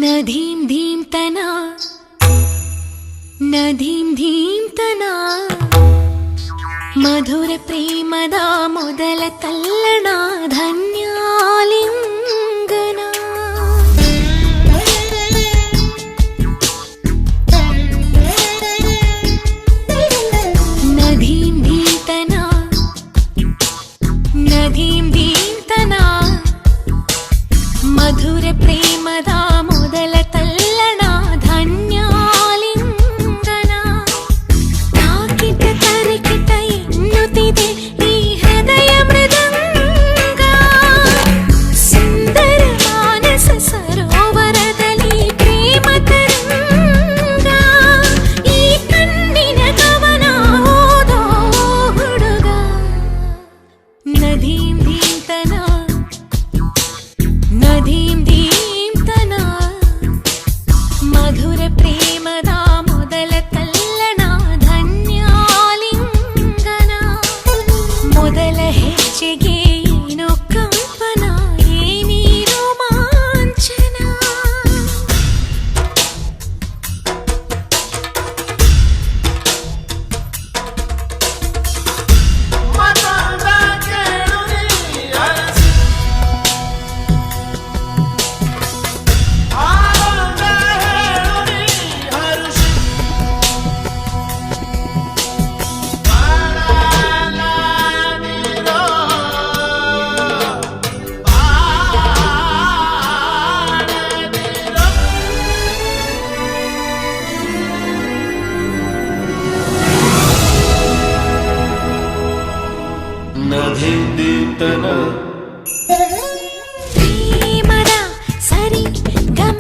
ನಧೀಂ ಧೀಂ ತನ ನಧೀಂ ಧೀಂ ತನ ಮಧುರ ಪ್ರೇಮದ ಮೊದಲ ತಲ್ಲಣ ಧನ್ಯಾಲಿಂಗನ ನಧೀಂ ಧೀಂ ತನ ನಧೀಂ ಧೀಂ ತನ ಮಧುರ ಪ್ರೇಮದ ಮೊದಲ ತಲ್ಲಣ ಧನ್ಯಾಲಿಂಗನ ತಾಕಿಟ ತರಕಿಟ ಎನ್ನುತ್ತಿದೆ ಈ ಹೃದಯ ಮೃದಂಗ ಸುಂದರ ಮಾನಸ ಸರೋವರದಲ್ಲಿ ಪ್ರೇಮ ತರಂಗ ಈ ಕಣ್ಣಿನ ಕವನ ಓದೋ ಹುಡುಗ ನಧೀಂ ಧೀಂ ತನ ನಧೀಂ ಧೀಂ ತನ ಮಧುರ ಪ್ರೇಮದ ಮೊದಲ ತಲ್ಲಣ ಧನ್ಯಾಲಿಂಗನ ಮೊದಲ ಹೆಜ್ಜೆಗೆ ಏನೋ ಕಂಪನ ಏನೇ ರೋಮಾಂಚನ ನಧೀಂ ಧೀಂ ತನ ಪ್ರೇಮದ ಸರಿ ಗಮ